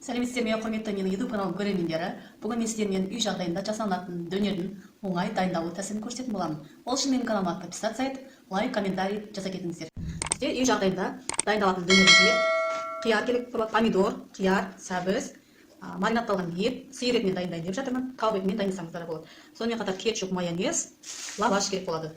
Сәлеметсіздер ме, құрметті менің YouTube каналым көрермендері. Бүгін мен сіздермен үй жағдайында жасалынатын дөнердің оңай дайындалу тәсілін көрсететін боламын. Ол үшін менің каналыма подписаться етіп, лайк, комментарий жаза кетіңіздер. Бізде үй жағдайында дайындалатын дөнерімізге қияр керек болады, помидор, қияр, сәбіз, маринадталған ет, сиыр етінен дайындайын деп жатырмын. Тауық етінен дайындасаңыздар да болады. Сонымен қатар кетчуп, майонез, лаваш керек болады.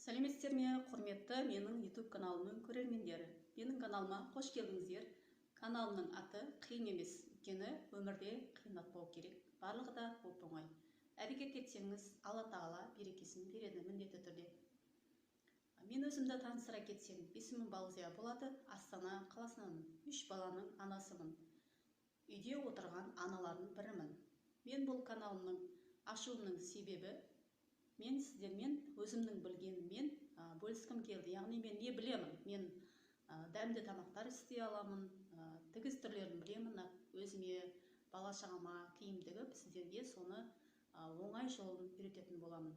Сәлеметсіздер ме, құрметті менің YouTube каналымның көрермендері. Менің каналыма қош келдіңіздер. Каналымның аты қиын емес, өйткені өмірде қиындатпау керек. Барлығы да оп-оңай. Әрекет етсеңіз, Алла Тағала берекесін береді міндетті түрде. Мен өзімді таныстыра кетсем, есімім Балзия болады, Астана қаласынанмын. 3 баланың анасымын. Үйде отырған аналардың бірімін. Мен бұл каналымның ашуымның себебі, мен сіздермен өзімнің білгеніммен бөліскім келді. Яғни мен не білемін? Мен дәмді тамақтар істей аламын, тігіс түрлерін білемін, өзіме, бала-шағама киім тігіп, сіздерге соны оңай жолын үйрететін боламын.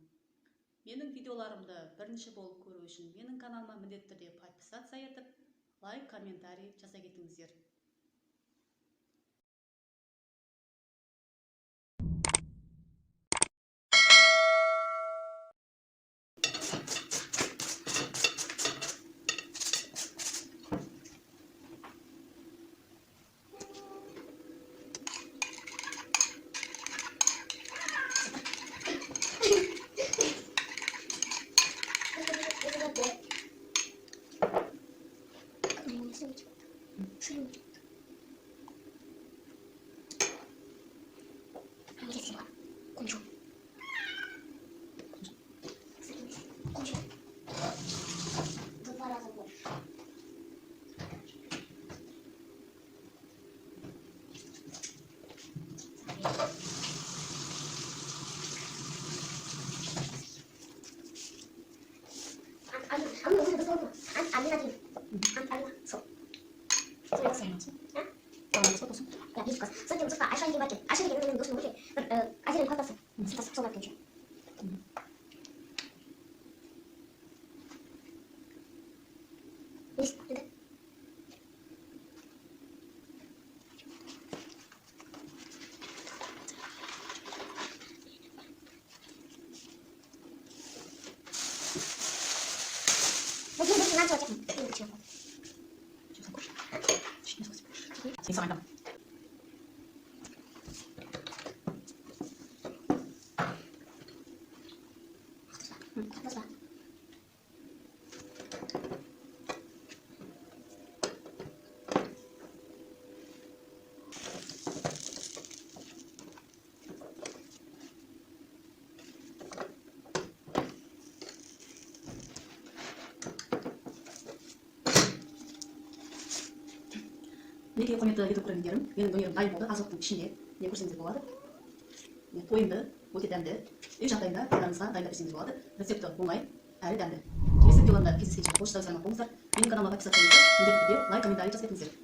Менің видеоларымды бірінші болып көру үшін менің каналыма міндетті түрде подписаться етіп, лайк, комментарий жаза кетіңіздер. Мінекей құрметті YouTube көрермендерім, менің дөнерім дайын болды. Азықтың ішінде не көрсеңіздер болады. Тойымды, өте дәмді, үй жағдайында балаларыңызға дайындап берсеңіз болады. Рецепті оңай әрі дәмді. Келесі видеоларда кездескенше қош сау саламат болыңыздар. Менің каналыма подписаться етіп, міндетті түрде лайк, комментарий жаза кетіңіздер.